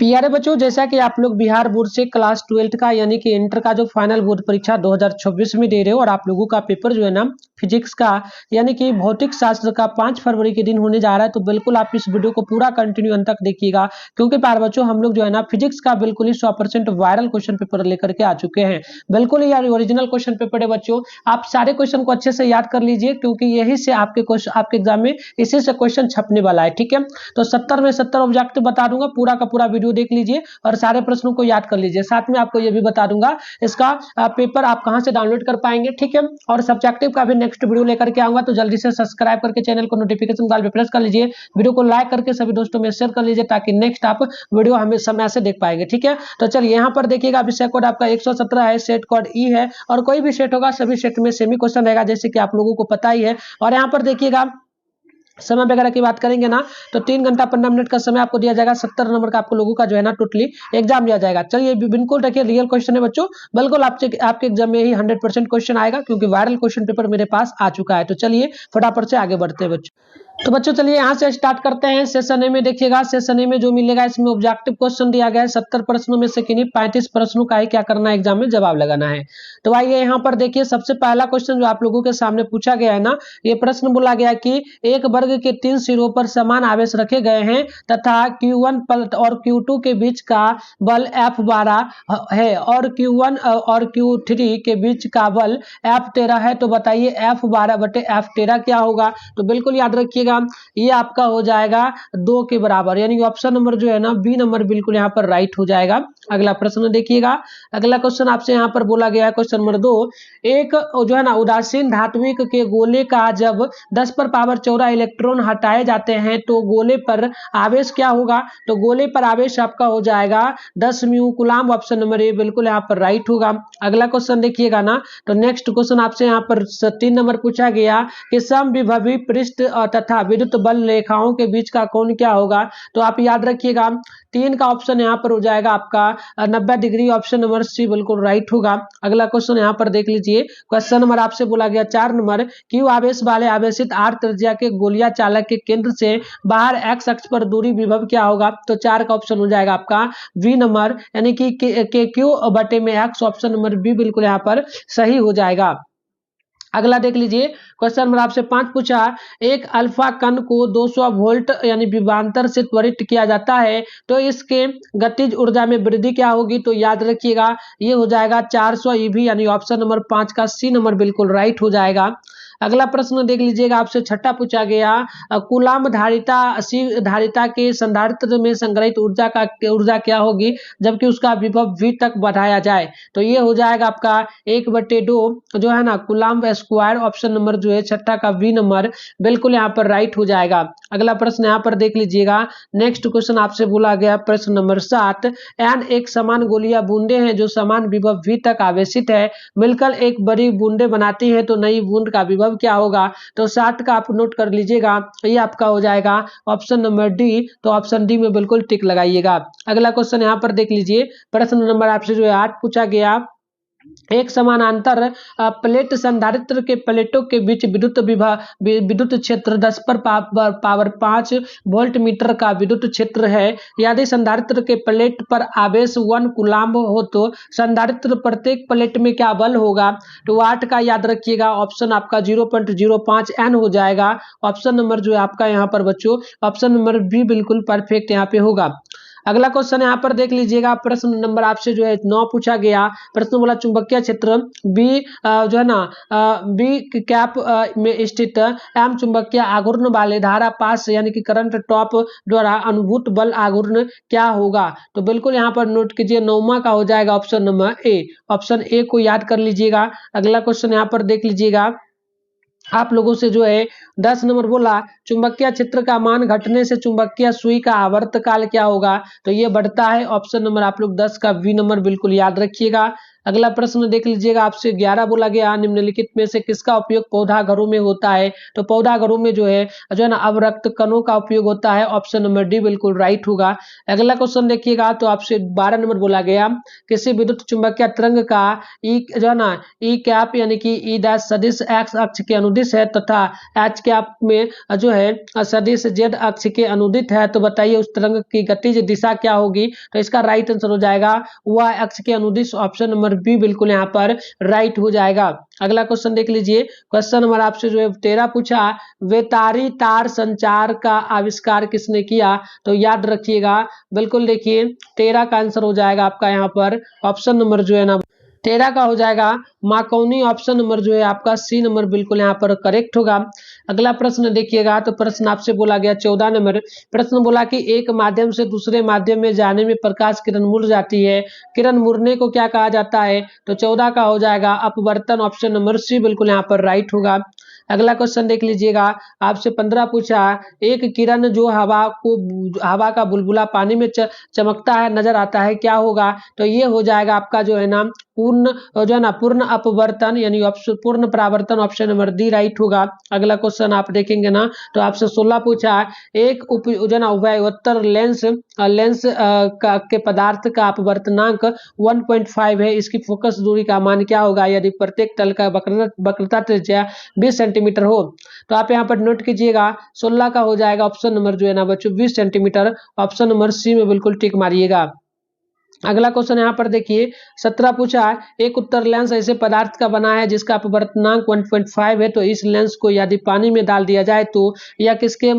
प्यारे बच्चों, जैसा कि आप लोग बिहार बोर्ड से क्लास 12th का यानी कि इंटर का जो फाइनल बोर्ड परीक्षा 2026 में दे रहे हो और आप लोगों का पेपर जो है ना फिजिक्स का यानी कि भौतिक शास्त्र का 5 फरवरी के दिन होने जा रहा है। तो बिल्कुल आप इस वीडियो को पूरा कंटिन्यू अंत तक देखिएगा, क्योंकि प्यारे बच्चों हम लोग जो है ना फिजिक्स का बिल्कुल ही 100% वायरल क्वेश्चन पेपर लेकर के आ चुके हैं। बिल्कुल ही यार ओरिजिनल क्वेश्चन पेपर है बच्चों। आप सारे क्वेश्चन को अच्छे से याद कर लीजिए, क्योंकि यही से आपके एग्जाम में इसी से क्वेश्चन छपने वाला है। ठीक है, तो 70 में 70 ऑब्जेक्टिव बता दूंगा, पूरा का पूरा वीडियो देख लीजिए और सारे प्रश्नों को याद कर लीजिए। साथ में आपको यह भी बता दूंगा इसका पेपर आप कहां से डाउनलोड कर पाएंगे। ठीक है, और सब्जेक्टिव का भी नेक्स्ट वीडियो लेकर के आऊंगा, तो जल्दी से सब्सक्राइब करके चैनल को नोटिफिकेशन बेल पे प्रेस कर लीजिए, वीडियो को लाइक करके सभी दोस्तों में शेयर कर लीजिए, ताकि नेक्स्ट आप वीडियो हमें समय से देख पाएंगे। ठीक है, तो चलिए यहाँ पर देखिएगा, विषय कोड आपका 117 है, सेट कोड ई है और कोई भी सेट होगा सभी सेट में सेमी क्वेश्चन रहेगा, जैसे कि आप लोगों को पता ही है। और यहाँ पर देखिएगा समय वगैरह की बात करेंगे ना, तो 3 घंटा 15 मिनट का समय आपको दिया जाएगा। 70 नंबर का आपको लोगों का जो है ना टोटली एग्जाम दिया जाएगा। चलिए बिल्कुल देखिए, रियल क्वेश्चन है बच्चों, बिल्कुल आपके एग्जाम में ही 100% क्वेश्चन आएगा, क्योंकि वायरल क्वेश्चन पेपर मेरे पास आ चुका है। तो चलिए फटाफट से आगे बढ़ते हैं बच्चों। तो बच्चों चलिए यहाँ से स्टार्ट करते हैं। सेशन ए में देखिएगा, सेशन ए में जो मिलेगा इसमें ऑब्जेक्टिव क्वेश्चन दिया गया है 70 प्रश्नों में से किन्हीं 35 प्रश्नों का ही क्या करना है, एग्जाम में जवाब लगाना है। तो आइए यहाँ पर देखिए, सबसे पहला क्वेश्चन जो आप लोगों के सामने पूछा गया है ना, ये प्रश्न बोला गया कि एक वर्ग के 3 सिरों पर समान आवेश रखे गए हैं तथा Q1 और Q2 के बीच का बल F12 है और Q1 और Q3 के बीच का बल F13 है। तो बताइए F12 बटे F13 क्या होगा। तो बिल्कुल याद रखिएगा, ये आपका हो जाएगा 2 के बराबर, यानी ऑप्शन नंबर जो है ना बी नंबर बिल्कुल यहाँ पर राइट हो जाएगा। अगला प्रश्न देखिएगा, अगला क्वेश्चन आपसे यहाँ पर बोला गया है क्वेश्चन नंबर 2, एक जो है ना उदासीन धात्विक के गोले का जब 10 पर पावर 14 इलेक्ट्रॉन हटाए जाते हैं तो गोले पर आवेश क्या होगा। तो गोले पर आवेश आपका हो जाएगा 10 mu coulomb, option number A बिल्कुल यहाँ पर राइट होगा। अगला क्वेश्चन देखिएगा ना, तो नेक्स्ट क्वेश्चन आपसे यहाँ पर 3 नंबर पूछा गया कि समविभवी पृष्ठ तथा विद्युत बल रेखाओं के बीच का कोण क्या होगा। तो आप याद रखिएगा 3 का ऑप्शन यहाँ पर हो जाएगा आपका 90 डिग्री, ऑप्शन नंबर सी बिल्कुल राइट होगा। अगला क्वेश्चन यहाँ पर देख लीजिए, क्वेश्चन नंबर आपसे बोला गया 4 नंबर, क्यू आवेश वाले आवेशित आर त्रिज्या के गोलिया चालक के केंद्र से बाहर एक्स अक्ष पर दूरी विभव क्या होगा। तो 4 का ऑप्शन हो जाएगा आपका वी नंबर, यानी कि के क्यू बटे में एक्स, ऑप्शन नंबर बी बिल्कुल यहाँ पर सही हो जाएगा। अगला देख लीजिए, क्वेश्चन नंबर आपसे 5 पूछा, एक अल्फा कण को 200 वोल्ट यानी विभवांतर से त्वरित किया जाता है तो इसके गतिज ऊर्जा में वृद्धि क्या होगी। तो याद रखिएगा ये हो जाएगा 400 ईवी, यानी ऑप्शन नंबर 5 का सी नंबर बिल्कुल राइट हो जाएगा। अगला प्रश्न देख लीजिएगा, आपसे 6ठा पूछा गया, कूलम्ब धारिता के संधारित्र में संग्रहित ऊर्जा क्या होगी जबकि उसका विभव v तक बढ़ाया जाए। तो ये हो जाएगा आपका 1/2 जो है ना कूलम्ब स्क्वायर, ऑप्शन नंबर जो है 6ठा का वी नंबर बिल्कुल यहाँ पर राइट हो जाएगा। अगला प्रश्न यहाँ पर देख लीजिएगा, नेक्स्ट क्वेश्चन आपसे बोला गया प्रश्न नंबर 7, एन एक समान गोलियां बूंदे हैं जो समान विभव v तक आवेशित है, मिलकर एक बड़ी बूंदे बनाती है तो नई बूंद का विभव क्या होगा। तो 7 का आप नोट कर लीजिएगा, ये आपका हो जाएगा ऑप्शन नंबर डी, तो ऑप्शन डी में बिल्कुल टिक लगाइएगा। अगला क्वेश्चन यहाँ पर देख लीजिए, प्रश्न नंबर आपसे जो है 8 पूछा गया, एक समानांतर प्लेट संधारित्र के प्लेटों के बीच विद्युत क्षेत्र 10 पर पावर 5 वोल्ट मीटर का विद्युत क्षेत्र है। यदि संधारित्र के प्लेट पर आवेश 1 कूलम्ब हो तो संधारित्र प्रत्येक प्लेट में क्या बल होगा। तो 8 का याद रखिएगा, ऑप्शन आपका 0.05 n हो जाएगा। ऑप्शन नंबर जो है आपका यहाँ पर बच्चों ऑप्शन नंबर बी बिल्कुल परफेक्ट यहाँ पे होगा। अगला क्वेश्चन यहाँ पर देख लीजिएगा, प्रश्न नंबर आपसे जो है 9 पूछा गया, प्रश्न बोला चुंबकीय क्षेत्र बी जो है ना बी कैप में स्थित एम चुंबकीय आघूर्ण वाले धारा पास यानी कि करंट टॉप द्वारा अनुभूत बल आघूर्ण क्या होगा। तो बिल्कुल यहाँ पर नोट कीजिए 9वां का हो जाएगा option number A, option A को याद कर लीजिएगा। अगला क्वेश्चन यहाँ पर देख लीजिएगा, आप लोगों से जो है 10 नंबर बोला, चुंबकीय क्षेत्र का मान घटने से चुंबकीय सुई का आवर्तकाल क्या होगा। तो ये बढ़ता है, ऑप्शन नंबर आप लोग 10 का वी नंबर बिल्कुल याद रखिएगा। अगला प्रश्न देख लीजिएगा, आपसे 11 बोला गया निम्नलिखित में से किसका उपयोग पौधा घरों में होता है। तो पौधा घरों में जो है ना अवरक्त कणों का उपयोग होता है। ऑप्शन नंबर डी बिल्कुल राइट होगा। अगला क्वेश्चन देखिएगा, तो आपसे 12 नंबर बोला गया, किसी विद्युत चुंबकीय तरंग का ई जो है ना ई कैप यानी कि ई डैश सदिश एक्स अक्ष के अनुदिश है तथा एच कैप में जो है सदिश जेड अक्ष के अनुदित है। तो बताइए उस तरंग की गतिज दिशा क्या होगी। तो इसका राइट आंसर हो जाएगा वाई अक्ष के अनुदिश। ऑप्शन नंबर बी बिल्कुल यहाँ पर राइट हो जाएगा। अगला क्वेश्चन देख लीजिए, क्वेश्चन नंबर आपसे जो है 13 पूछा, वेतारी तार संचार का आविष्कार किसने किया। तो याद रखिएगा बिल्कुल, देखिए 13 का आंसर हो जाएगा आपका यहाँ पर ऑप्शन नंबर जो है ना 13 का हो जाएगा मार्कोनी। ऑप्शन नंबर जो है आपका सी नंबर बिल्कुल यहाँ पर करेक्ट होगा। अगला प्रश्न देखिएगा, तो प्रश्न आपसे बोला गया 14 नंबर, प्रश्न बोला कि एक माध्यम से दूसरे माध्यम में जाने में प्रकाश किरण मुड़ जाती है, किरण मुड़ने को क्या कहा जाता है। तो 14 का हो जाएगा अपवर्तन। ऑप्शन नंबर सी बिल्कुल यहाँ पर राइट होगा। अगला क्वेश्चन देख लीजिएगा, आपसे 15 पूछा, एक किरण जो हवा का बुलबुला पानी में चमकता है नजर आता है क्या होगा। तो ये हो जाएगा आपका जो है ना पूर्ण अपवर्तन यानी पूर्ण परावर्तन। ऑप्शन नंबर डी राइट होगा। अगला क्वेश्चन आप देखेंगे ना, तो आपसे 16 पूछा, एक उभयोत्तर लेंस के पदार्थ का अपवर्तनांक 1.5 है, इसकी फोकस दूरी का मान क्या होगा यदि प्रत्येक तल का वक्रता त्रिज्या 20 सेंटीमीटर हो। तो आप यहाँ पर नोट कीजिएगा 16 का हो जाएगा ऑप्शन नंबर जो है ना बच्चों 20 सेंटीमीटर। ऑप्शन नंबर सी में बिल्कुल टिक मारिएगा। अगला क्वेश्चन यहाँ पर देखिए 17 पूछा, एक उत्तर लेंस ऐसे पदार्थ का बना है जिसका अपवर्तनांक 1.5 है, तो इस लेंस को यदि पानी में डाल दिया जाए तो यह किसके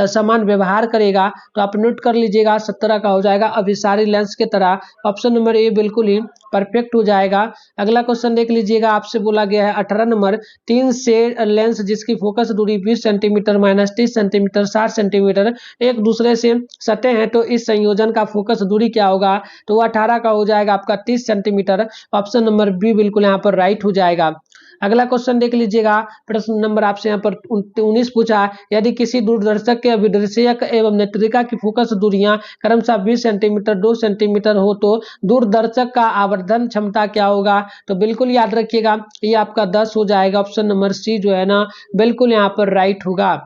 समान व्यवहार करेगा। तो आप नोट कर लीजिएगा 17 का हो जाएगा अभिसारी लेंस के तरह। ऑप्शन नंबर ए बिल्कुल ही परफेक्ट हो जाएगा। अगला क्वेश्चन देख लीजिएगा, आपसे बोला गया है 18 नंबर, 3 से लेंस जिसकी फोकस दूरी 20 सेंटीमीटर माइनस 30 सेंटीमीटर 60 सेंटीमीटर एक दूसरे से सटे हैं, तो इस संयोजन का फोकस दूरी क्या होगा। तो 18 का हो जाएगा आपका 30 सेंटीमीटर। ऑप्शन नंबर बी बिल्कुल यहाँ पर राइट हो जाएगा। अगला क्वेश्चन देख लीजिएगा, प्रश्न नंबर आपसे यहाँ पर 19 पूछा, यदि किसी दूरदर्शक के अभिदर्शक एवं नेत्रिका की फोकस दूरियां क्रमशः 20 सेंटीमीटर 2 सेंटीमीटर हो तो दूरदर्शक का आवर्धन क्षमता क्या होगा। तो बिल्कुल याद रखिएगा ये आपका 10 हो जाएगा। ऑप्शन नंबर सी जो है ना बिल्कुल यहाँ पर राइट होगा।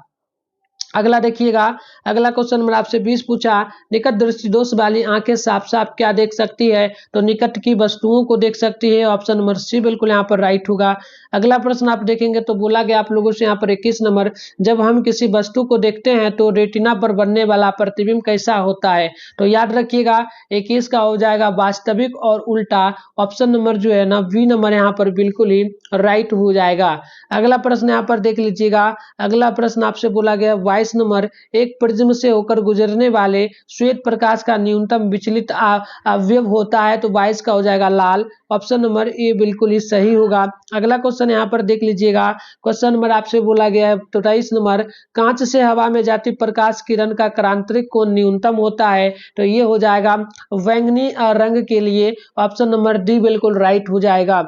अगला देखिएगा, अगला क्वेश्चन नंबर आपसे 20 पूछा, निकट दृष्टि दोष वाली आंखें साफ साफ क्या देख सकती है। तो निकट की वस्तुओं को देख सकती है। ऑप्शन नंबर सी बिल्कुल यहाँ पर राइट होगा। अगला प्रश्न आप देखेंगे तो बोला गया आप लोगों से यहाँ पर 21 नंबर, जब हम किसी वस्तु को देखते हैं तो रेटिना पर बनने वाला प्रतिबिंब कैसा होता है। तो याद रखिएगा 21 का हो जाएगा वास्तविक और उल्टा। ऑप्शन नंबर जो है ना बी नंबर यहाँ पर बिल्कुल ही राइट हो जाएगा। अगला प्रश्न यहाँ पर देख लीजिएगा, अगला प्रश्न आपसे बोला गया 22 नंबर, एक प्रिज्म से होकर गुजरने वाले श्वेत प्रकाश का न्यूनतम विचलित अवयव होता है। तो 22 का हो जाएगा लाल। ऑप्शन नंबर ए बिल्कुल ही सही होगा। अगला क्वेश्चन यहाँ पर देख लीजिएगा, क्वेश्चन नंबर आपसे बोला गया है 23 नंबर, कांच से हवा में जाती प्रकाश किरण का क्रांतिक कोण न्यूनतम होता है। तो ये हो जाएगा बैंगनी रंग के लिए। ऑप्शन नंबर डी बिल्कुल राइट हो जाएगा।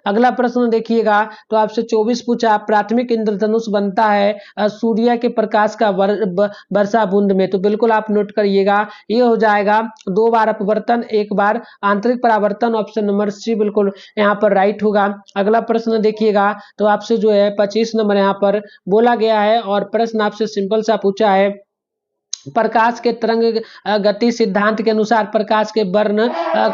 अगला प्रश्न देखिएगा, तो आपसे 24 पूछा, प्राथमिक इंद्रधनुष बनता है सूर्य के प्रकाश का वर्षा बूंद में। तो बिल्कुल आप नोट करिएगा ये हो जाएगा 2 बार अपवर्तन 1 बार आंतरिक परावर्तन। ऑप्शन नंबर सी बिल्कुल यहाँ पर राइट होगा। अगला प्रश्न देखिएगा, तो आपसे जो है 25 नंबर यहाँ पर बोला गया है और प्रश्न आपसे सिंपल सा पूछा है, प्रकाश के तरंग गति सिद्धांत के अनुसार प्रकाश के वर्ण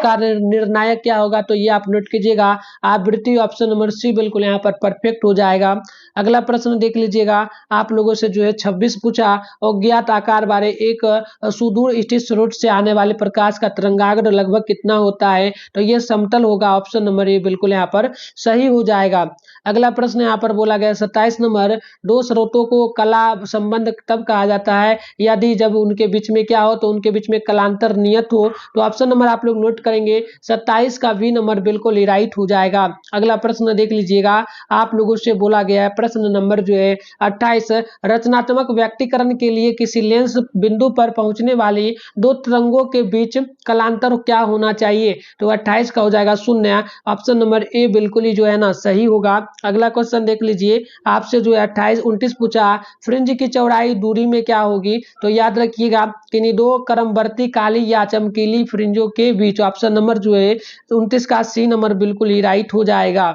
का निर्णायक क्या होगा। तो ये आप नोट कीजिएगा आवृत्ति। ऑप्शन नंबर सी बिल्कुल यहाँ पर परफेक्ट हो जाएगा। अगला प्रश्न देख लीजिएगा, आप लोगों से जो है 26 पूछा, अज्ञात आकार बारे एक सुदूर स्थित स्रोत से आने वाले प्रकाश का तरंगाग्र लगभग कितना होता है। तो ये समतल होगा। ऑप्शन नंबर ए बिल्कुल यहाँ पर सही हो जाएगा। अगला प्रश्न यहाँ पर बोला गया 27 नंबर, 2 स्रोतों को कला संबंध तब कहा जाता है यदि जब उनके बीच में क्या हो, तो उनके बीच में कलांतर नियत हो। तो ऑप्शन नंबर आप लोग नोट करेंगे 27 का बी नंबर बिल्कुल ही राइट हो जाएगा। अगला प्रश्न देख लीजिएगा, आप लोगों से बोला गया है प्रश्न नंबर जो है 28, रचनात्मक व्यक्तिकरण के लिए किसी लेंस बिंदु पर पहुंचने वाली 2 तरंगों के बीच कलांतर क्या होना चाहिए। तो 28 का हो जाएगा 0। ऑप्शन नंबर ए बिल्कुल ही जो है ना सही होगा। अगला क्वेश्चन देख लीजिए, आपसे जो है 29 पूछा, फ्रिंज की चौड़ाई दूरी में क्या होगी। तो याद याद रखिएगा कि दो क्रमवर्ती काली या चमकीली फ्रिंजों के बीच। ऑप्शन नंबर जो है 29 का सी नंबर बिल्कुल ही राइट हो जाएगा।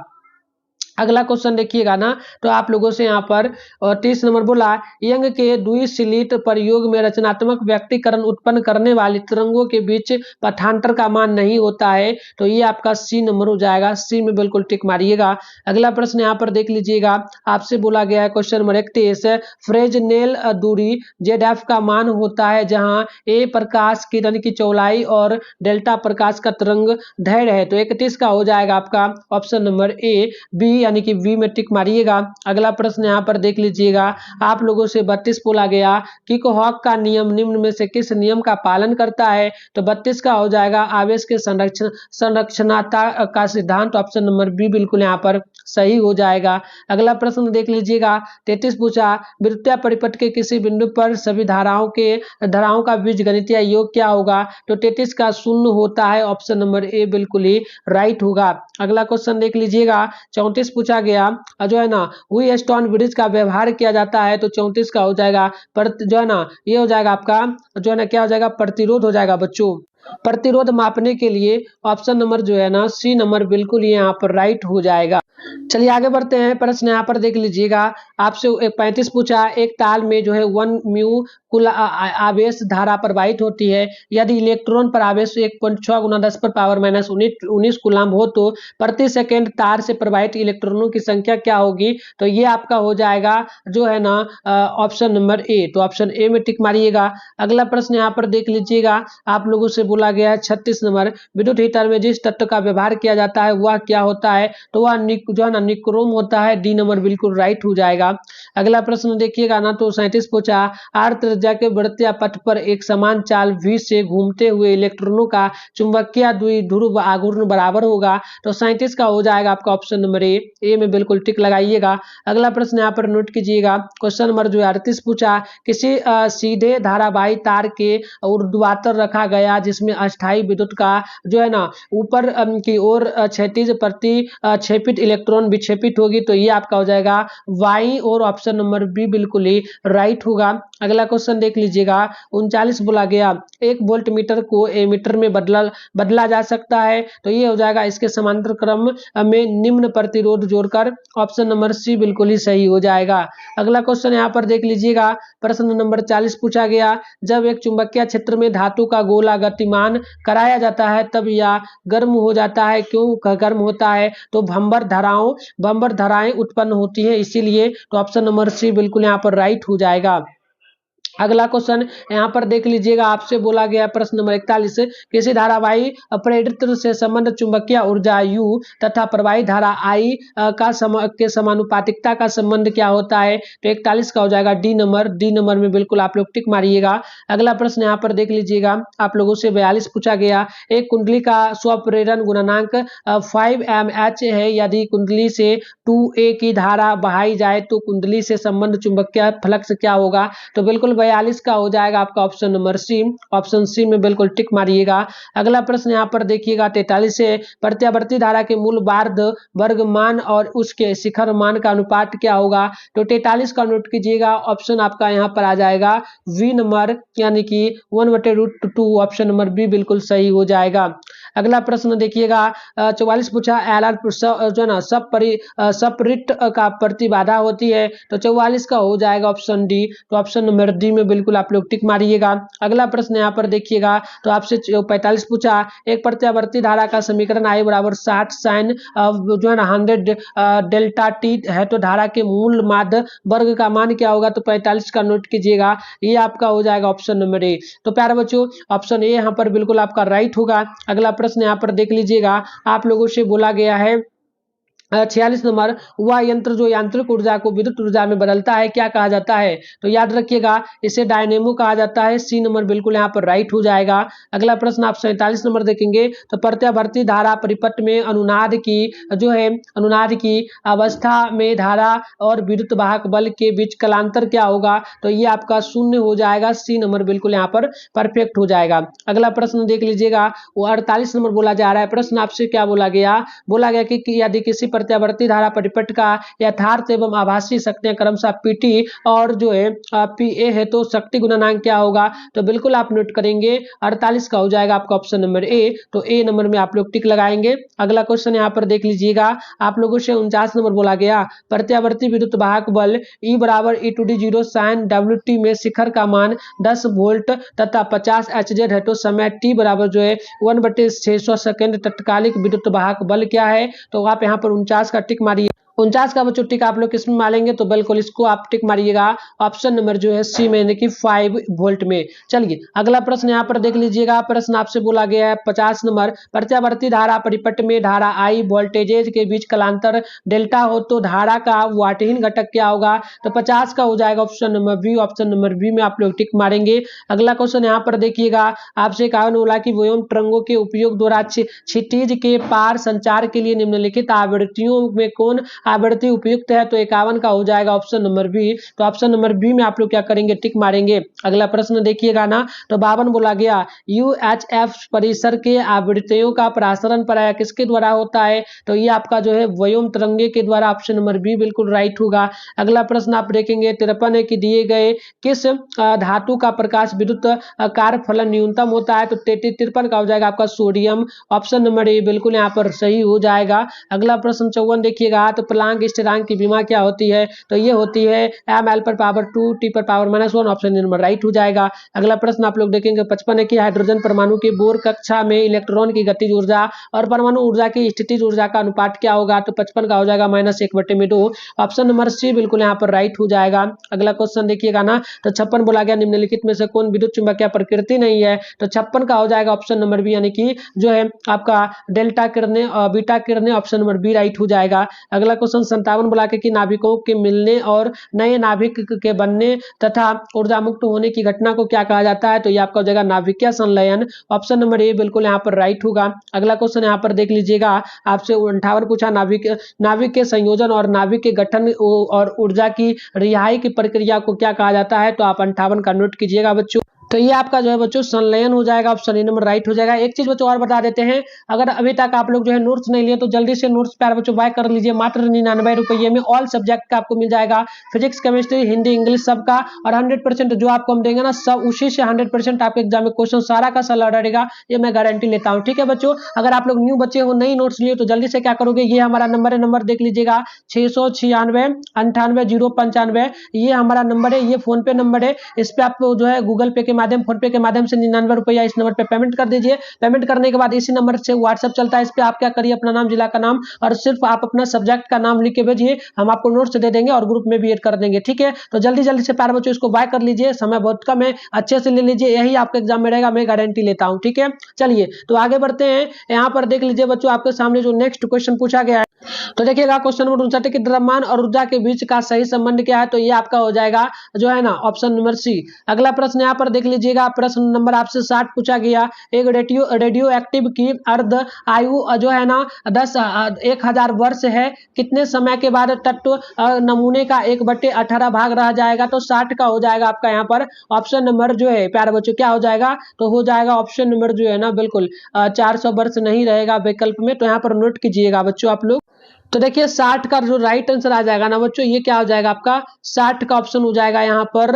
अगला क्वेश्चन देखिएगा ना, तो आप लोगों से यहाँ पर 30 नंबर बोला, यंग के द्विसलिट प्रयोग में रचनात्मक व्यक्तिकरण उत्पन्न करने वाली तरंगों के बीच पथांतर का मान नहीं होता है। तो ये आपका सी नंबर हो जाएगा, सी में बिल्कुल टिक मारिएगा। अगला प्रश्न यहाँ पर देख लीजिएगा, आपसे बोला गया है क्वेश्चन नंबर 31, फ्रेजनेल दूरी जेड का मान होता है जहां ए प्रकाश किरण की चौड़ाई और डेल्टा प्रकाश का तरंग दैर्घ्य है। तो 31 का हो जाएगा आपका ऑप्शन नंबर ए बी, यानी कि वी में टिक मारिएगा। अगला प्रश्न यहाँ पर देख लीजिएगा, आप लोगों से 32 बोला गया कि हॉक का नियम निम्न में से किस नियम का पालन करता है। तो 32 का हो जाएगा आवेश के संरक्षणता का सिद्धांत। ऑप्शन नंबर बी बिल्कुल यहाँ पर सही हो जाएगा। अगला प्रश्न देख लीजिएगा, 33 पूछा, विद्युतीय परिपथ के किसी बिंदु पर सभी धाराओं का बीजगणितीय योग क्या होगा। तो 33 का 0 होता है। ऑप्शन नंबर ए बिल्कुल ही राइट होगा। अगला क्वेश्चन देख लीजिएगा, 34 पूछा गया जो है ना, हुई स्टोन ब्रिज का व्यवहार किया जाता है। तो 34 का हो जाएगा जो है ना, ये हो जाएगा आपका जो है ना, क्या हो जाएगा, प्रतिरोध हो जाएगा बच्चों। प्रतिरोध मापने के लिए ऑप्शन नंबर जो है ना, सी नंबर बिल्कुल यहाँ पर राइट हो जाएगा। चलिए आगे बढ़ते हैं। प्रश्न यहाँ पर देख लीजिएगा, आपसे 35 पूछा, एक ताल में जो है 1 म्यू कुल आवेश धारा प्रवाहित होती है। यदि इलेक्ट्रॉन पर आवेश 1.6 गुना 10 पर पावर माइनस 19 कूलम्ब हो तो प्रति सेकेंड तार से प्रवाहित इलेक्ट्रॉनों की संख्या क्या होगी। तो ये आपका हो जाएगा जो है ना ऑप्शन नंबर ए। तो ऑप्शन ए में टिक मारिएगा। अगला प्रश्न यहाँ पर देख लीजिएगा, आप लोगों से बोला गया है 36 नंबर, विद्युत हीटर में जिस तत्व का व्यवहार किया जाता है वह क्या होता है। तो वह जो है ना निक्रोम होता है। डी नंबर बिल्कुल राइट हो जाएगा। अगला प्रश्न देखिएगा ना, तो 37 पूछा, आर त्रिज्या के वृत्तीय पथ पर एक समान चाल v से घूमते हुए इलेक्ट्रॉनों का चुंबकीय द्विध्रुव आघूर्ण बराबर होगा। तो 37 का हो जाएगा आपका ऑप्शन नंबर ए में बिल्कुल टिक लगाइएगा। अगला प्रश्न यहाँ पर नोट कीजिएगा, क्वेश्चन नंबर जो 38 पूछा, किसी सीधे धारावाही तार के ऊर्ध्वाधर रखा गया जिसमें अस्थायी विद्युत का जो है ना ऊपर की ओर क्षैतिज प्रतिक्षेपित इलेक्ट्रॉन विक्षेपित होगी। तो ये आपका हो जाएगा वाई, और ऑप्शन नंबर बी बिल्कुल ही राइट होगा। अगला क्वेश्चन देख लीजिएगा, 39 बोला गया, 1 वोल्ट मीटर को एमीटर में बदला जा सकता है। तो ये हो जाएगा इसके समांतर क्रम में निम्न प्रतिरोध जोड़कर। ऑप्शन नंबर सी बिल्कुल ही सही हो जाएगा। अगला क्वेश्चन यहाँ पर देख लीजिएगा, प्रश्न नंबर 40 पूछा गया, जब एक चुंबकीय क्षेत्र में धातु का गोला गतिमान कराया जाता है तब यह गर्म हो जाता है। क्यों गर्म होता है। तो भंवर धाराएं उत्पन्न होती है इसीलिए। तो ऑप्शन नंबर सी बिल्कुल यहाँ पर राइट हो जाएगा। अगला क्वेश्चन यहाँ पर देख लीजिएगा, आपसे बोला गया प्रश्न नंबर 41, किसी धारावाही प्रेरित्र से संबंध चुंबकीय ऊर्जा U तथा प्रवाही धारा I के समानुपातिकता का संबंध क्या होता है। तो 41 का हो जाएगा डी नंबर में बिल्कुल आप लोग टिक मारिएगा। अगला प्रश्न यहाँ पर देख लीजिएगा, आप लोगों से 42 पूछा गया, एक कुंडली का स्वप्रेरण गुणांक 5mH है। यदि कुंडली से 2A की धारा बहाई जाए तो कुंडली से संबंध चुंबकीय फ्लक्स क्या होगा। तो बिल्कुल 42 का हो जाएगा आपका option number C. Option C में बिल्कुल टिक मारिएगा। अगला प्रश्न यहाँ पर देखिएगा, 43 से प्रत्यावर्ती धारा के मूल बार्ध वर्ग मान और उसके शिखर मान का अनुपात क्या होगा। तो 43 का नोट कीजिएगा। ऑप्शन आपका यहाँ पर आ जाएगा वी नंबर, यानी कि 1/√2। ऑप्शन नंबर बी बिल्कुल सही हो जाएगा। अगला प्रश्न देखिएगा, 44 पूछा, एलआर जो है ना सपरिट का प्रतिबाधा होती है। तो 44 का हो जाएगा ऑप्शन डी। तो ऑप्शन नंबर डी में बिल्कुल आप लोग टिक मारिएगा। अगला प्रश्न यहाँ पर देखिएगा, तो आपसे 45 पूछा, एक प्रत्यावर्ती धारा का समीकरण I बराबर 60 साइन जो है ना 100 डेल्टा टी है। तो धारा के मूल माध्य वर्ग का मान क्या होगा। तो 45 का नोट कीजिएगा, ये आपका हो जाएगा ऑप्शन नंबर ए। तो प्यारे बच्चों ऑप्शन ए यहाँ पर बिल्कुल आपका राइट होगा। अगला प्रश्न यहाँ पर देख लीजिएगा, आप लोगों से बोला गया है 46 नंबर, वह यंत्र जो यांत्रिक ऊर्जा को विद्युत ऊर्जा में बदलता है क्या कहा जाता है। तो याद रखिएगा इसे डायनेमो कहा जाता है। सी नंबर बिल्कुल यहाँ पर राइट हो जाएगा। अगला प्रश्न आप 47 नंबर देखेंगे, तो प्रत्यावर्ती धारा परिपथ में अनुनाद की अवस्था में धारा और विद्युत वाहक बल के बीच कलांतर क्या होगा। तो ये आपका 0 हो जाएगा। सी नंबर बिल्कुल यहाँ पर परफेक्ट हो जाएगा। अगला प्रश्न देख लीजिएगा, वो 48 नंबर बोला जा रहा है। प्रश्न आपसे क्या बोला गया कि यदि किसी प्रत्यावर्ती धारा परिपथ का यथार्थ एवं आभासी शक्तियां क्रमशः पीटी और जो है पीए है, तो शक्ति गुणनांक क्या होगा, तो बिल्कुल आप नोट करेंगे 48 का हो जाएगा आपका ऑप्शन नंबर ए। तो ए नंबर में आप लोग टिक लगाएंगे। अगला क्वेश्चन यहाँ पर देख लीजिएगा, आप लोगों से 49 नंबर बोला गया, प्रत्यावर्ती विद्युत वाहक बल E बराबर E⁻0 sin WT में शिखर का मान 10 वोल्ट तथा 50 HZ है, तो समय t बराबर जो है 1/600 सेकेंड तत्कालिक विद्युत वाहक बल क्या है, तो आप यहाँ पर 49 का टिक मारिए। 49 का बच्चों टिक आप लोग किसमें मारेंगे, तो बिल्कुल इसको आप टिक मारिएगा ऑप्शन नंबर जो है सी में, यानी कि 5 वोल्ट में। चलिए अगला प्रश्न यहाँ पर देख लीजिएगा, प्रश्न आपसे बोला गया है 50 नंबर, प्रत्यावर्ती धारा परिपथ में धारा आई वोल्टेजेज के बीच कलांतर डेल्टा हो तो धारा का वाटहीन घटक क्या होगा, तो 50 का हो जाएगा option number B. Option number B में आप लोग टिक मारेंगे। अगला क्वेश्चन यहाँ पर देखिएगा, आपसे कहा बोला कि व्योम तरंगों के उपयोग द्वारा क्षितिज के पार संचार के लिए निम्नलिखित आवृत्तियों में कौन आवृत्ति उपयुक्त है, तो 51 का हो जाएगा ऑप्शन नंबर बी। तो ऑप्शन नंबर बी में आप लोग क्या करेंगे, टिक मारेंगे। अगला प्रश्न देखिएगा ना, तो 52 बोला गया, यूएचएफ परिसर के आवृत्तियों का प्रसारण प्राय किसके द्वारा होता है, तो ये आपका जो है व्योम तरंगे के द्वारा। ऑप्शन नंबर बी बिल्कुल राइट होगा। अगला प्रश्न आप देखेंगे 53 है कि दिए गए किस धातु का प्रकाश विद्युत कार्य फलन न्यूनतम होता है, तो 53 का हो जाएगा आपका सोडियम। ऑप्शन नंबर ए बिल्कुल यहाँ पर सही हो जाएगा। अगला प्रश्न 54 देखिएगा, तो प्लांक स्थिरांक की विमा क्या होती है, तो ये होती है ml पर पावर 2 t पर पावर -1। ऑप्शन नंबर राइट हो जाएगा। अगला प्रश्न आप लोग देखेंगे 55 है कि हाइड्रोजन परमाणु के बोर कक्षा में इलेक्ट्रॉन की गतिज ऊर्जा और परमाणु ऊर्जा की स्थितिज ऊर्जा का अनुपात क्या होगा, तो 55 का हो जाएगा -1/2। ऑप्शन नंबर सी बिल्कुल यहाँ पर राइट हो जाएगा। अगला क्वेश्चन देखिएगा ना, तो 56 बोला गया, निम्नलिखित में से कौन विद्युत चुंबकीय प्रकृति नहीं है, तो 56 का हो जाएगा ऑप्शन नंबर बी, यानी कि जो है आपका डेल्टा किरणें और बीटा किरणें। ऑप्शन नंबर बी राइट हो जाएगा। अगला क्वेश्चन 57 बोला कि नाभिकों के मिलने और नए नाभिक के बनने तथा ऊर्जा मुक्त होने की घटना को क्या कहा जाता है, तो ये आपका हो जाएगा नाभिकीय संलयन। ऑप्शन नंबर ए बिल्कुल यहाँ पर राइट होगा। अगला क्वेश्चन यहाँ पर देख लीजिएगा, आपसे 58 पूछा, नाभिक के संयोजन और नाभिक के गठन और ऊर्जा की रिहाई की प्रक्रिया को क्या कहा जाता है, तो आप 58 का नोट कीजिएगा बच्चों। तो ये आपका जो है बच्चों संलयन हो जाएगा। ऑप्शन ए नंबर राइट हो जाएगा। एक चीज बच्चों और बता देते हैं, अगर अभी तक आप लोग जो है नोट्स नहीं लिए तो जल्दी से नोट्स प्यार बच्चों बाय कर लीजिए। मात्र 99 रुपये में ऑल सब्जेक्ट का आपको मिल जाएगा, फिजिक्स केमिस्ट्री हिंदी इंग्लिश सबका, और 100% जो आपको हम देंगे ना सब उसी से 100% आपके एग्जाम में क्वेश्चन सारा का सारा रहेगा, ये मैं गारंटी लेता हूँ। ठीक है बच्चों, अगर आप लोग न्यू बच्चे हो नहीं नोट्स लिए तो जल्दी से क्या करोगे, ये हमारा नंबर देख लीजिएगा 696 98 095, ये हमारा नंबर है, ये फोन पे नंबर है। इस पे आप जो है गूगल पे के माध्यम फोन पे के माध्यम से 99 रुपया इस नंबर पे पेमेंट कर दीजिए। पेमेंट करने के बाद इसी नंबर से व्हाट्सएप चलता है, इस पे आप क्या करिए, अपना नाम जिला का नाम और सिर्फ आप अपना सब्जेक्ट का नाम लिख के भेजिए, हम आपको नोट्स दे देंगे और ग्रुप में भी ऐड कर देंगे। ठीक है, तो जल्दी से प्यारे बच्चों इसको बाय कर लीजिए, समय बहुत कम है, अच्छे से ले लीजिए, यही आपके एग्जाम में रहेगा, मैं गारंटी लेता हूँ। ठीक है, चलिए तो आगे बढ़ते हैं। यहाँ पर देख लीजिए बच्चों, आपके सामने जो नेक्स्ट क्वेश्चन पूछा गया है, तो देखिएगा क्वेश्चन नंबर 59 कि द्रव्यमान और ऊर्जा के बीच का सही संबंध क्या है, तो ये आपका हो जाएगा जो है ना ऑप्शन नंबर सी। अगला प्रश्न यहाँ पर देख लीजिएगा, प्रश्न नंबर आपसे 60 पूछा गया, एक रेडियो एक्टिव की अर्ध आयु जो है ना 1000 वर्ष है, कितने समय के बाद तत्व नमूने का 1/18 भाग रह जाएगा, तो 60 का हो जाएगा आपका यहाँ पर ऑप्शन नंबर जो है प्यारे बच्चों क्या हो जाएगा, तो हो जाएगा ऑप्शन नंबर जो है ना बिल्कुल 400 वर्ष नहीं रहेगा विकल्प में, तो यहाँ पर नोट कीजिएगा बच्चों आप लोग। तो देखिए 60 का जो राइट आंसर आ जाएगा ना बच्चों, ये क्या हो जाएगा आपका 60 का ऑप्शन हो जाएगा यहाँ पर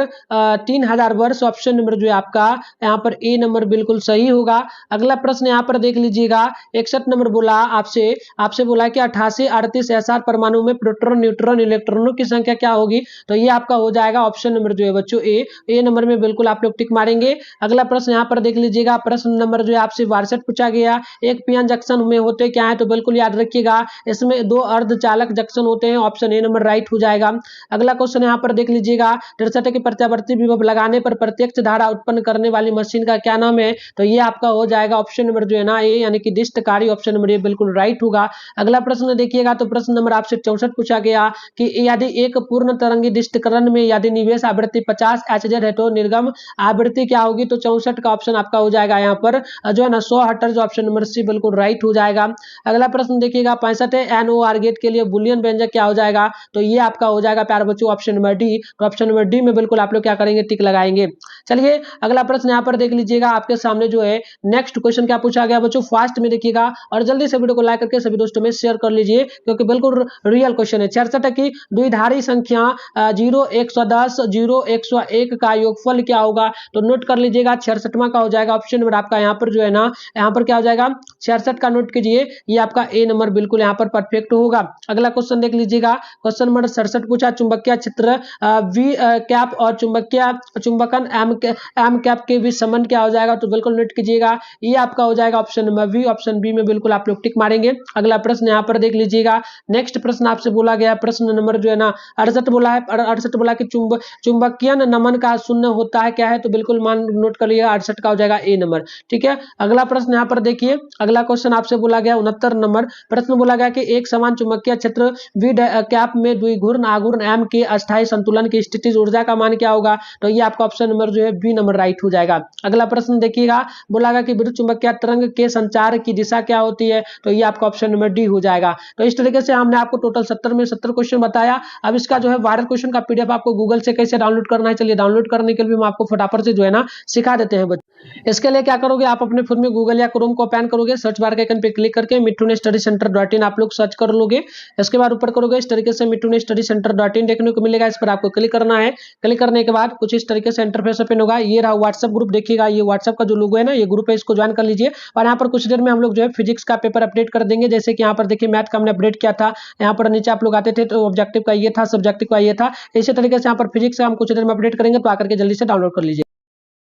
3000 वर्ष। ऑप्शन नंबर जो है आपका यहाँ पर ए नंबर बिल्कुल सही होगा। अगला प्रश्न यहाँ पर देख लीजिएगा, 61 नंबर बोला आपसे बोला कि 88 38 SR परमाणु में प्रोटॉन न्यूट्रॉन इलेक्ट्रॉनों की संख्या क्या होगी, तो ये आपका हो जाएगा ऑप्शन नंबर जो है बच्चों ए नंबर में बिल्कुल आप लोग टिक मारेंगे। अगला प्रश्न यहाँ पर देख लीजिएगा, प्रश्न नंबर जो है आपसे 62 पूछा गया, एक पीएन जंक्शन में होते क्या है, तो बिल्कुल याद रखिएगा इसमें 2 अर्धचालक जंक्शन होते हैं। ऑप्शन ए नंबर राइट हो जाएगा। अगला क्वेश्चन यहाँ पर देख लीजिएगा, 63 की प्रत्यावर्ती विभव लगाने पर प्रत्यक्ष धारा उत्पन्न करने वाली मशीन का क्या नाम है, तो ये आपका हो जाएगा ऑप्शन नंबर जो है ना ए, यानी कि डिस्टकारी। ऑप्शन नंबर ए बिल्कुल राइट होगा। अगला प्रश्न देखिएगा, तो प्रश्न नंबर आपसे 64 पूछा गया कि यदि एक पूर्ण तरंगी डिस्टकरण में यदि निवेश आवृत्ति 50 HZ है तो निर्गम आवृत्ति क्या होगी, तो 64 का ऑप्शन आपका हो जाएगा यहाँ पर जो है ना 100 हर्ट्ज। ऑप्शन नंबर सी बिल्कुल राइट हो जाएगा। अगला प्रश्न देखिएगा 65 है, आर गेट के लिए बुलियन व्यंजक क्या हो जाएगा, तो ये आपका हो जाएगा प्यारे बच्चों ऑप्शन नंबर डी। तो ऑप्शन नंबर डी में बिल्कुल आप लोग क्या करेंगे, टिक लगाएंगे। चलिए अगला प्रश्न यहाँ पर देख लीजिएगा, आपके सामने जो है नेक्स्ट क्वेश्चन क्या पूछा गया बच्चों, फास्ट में देखिएगा और जल्दी से वीडियो को लाइक करके सभी दोस्तों में शेयर कर लीजिए, क्योंकि बिल्कुल रियल क्वेश्चन है। 66 की द्विधारी संख्या 0 110 0 101 का योगफल क्या होगा, तो नोट कर लीजिएगा 66वां का हो जाएगा ऑप्शन नंबर आपका यहाँ पर जो है ना, यहाँ पर क्या हो जाएगा 66 का नोट कीजिए, ये आपका ए नंबर बिल्कुल यहाँ पर परफेक्ट होगा। अगला क्वेश्चन देख लीजिएगा, क्वेश्चन नंबर 67 पूछा, चुंबकीय क्षेत्र वी कैप और चुंबकन एम कैप के बीच संबंध क्या हो जाएगा, तो बिल्कुल नोट कीजिएगा, ये आपका हो जाएगा option number B. Option B में बिल्कुल आप लोग टिक मारेंगे। अगला प्रश्न यहाँ पर देख लीजिएगा, नेक्स्ट प्रश्न आपसे बोला गया प्रश्न नंबर जो है ना 68 बोला है, 68 बोला कि चुंबकीय नमन का शून्य होता है क्या है, तो बिल्कुल मान नोट कर लिया 68 का हो जाएगा ए नंबर। ठीक है, अगला प्रश्न यहाँ पर देखिए, अगला क्वेश्चन आपसे बोला गया 69 नंबर प्रश्न बोला गया कि एक समान चुंबकीय क्षेत्र वी कैप में द्विघूर्ण आघूर्ण एम के अस्थायी संतुलन की स्थिति ऊर्जा का मान क्या होगा, तो ये आपका ऑप्शन नंबर जो है बी नंबर राइट हो जाएगा। अगला प्रश्न देखिएगा, बोला गया कि विद्युत चुंबकीय तरंग के संचार की दिशा क्या होती है, तो ये आपका ऑप्शन नंबर डी हो जाएगा। तो इस तरीके से हमने आपको टोटल 70 में 70 क्वेश्चन बताया। अब इसका जो है वायरल क्वेश्चन का पीडीएफ आपको गूगल से कैसे डाउनलोड करना है, चलिए डाउनलोड करने के लिए हम आपको फटाफट से जो है ना सिखा देते हैं बच्चों। इसके लिए क्या करोगे, आप अपने फोन में गूगल या क्रोम को ओपन करोगे, सर्च बार के आइकन पे क्लिक करके मिठुन स्टडी सेंटर .in आप लोग सर्च कर लोगे। इसके बाद ऊपर करोगे इस तरीके से मिठुन स्टडी सेंटर .in देखने को मिलेगा, इस पर आपको क्लिक करना है। क्लिक करने के बाद कुछ इस तरीके से इंटरफेस ओपन होगा, ये रहा व्हाट्सएप ग्रुप देखिएगा, ये व्हाट्सएप का जो लोगो है ना, ये ग्रुप है, इसको ज्वाइन कर लीजिए। और यहाँ पर कुछ देर में हम लोग जो है फिजिक्स का पेपर अपडेट कर देंगे, जैसे कि यहाँ पर देखिए मैथ का हमने अपडेट किया था, यहाँ पर नीचे आप लोग आते थे तो ऑब्जेक्टिव का ये था, सब्जेक्टिव का ये था, इसी तरीके से यहाँ पर फिजिक्स का हम कुछ देर में अपडेट करेंगे, तो आकर के जल्दी से डाउनलोड कर लीजिए।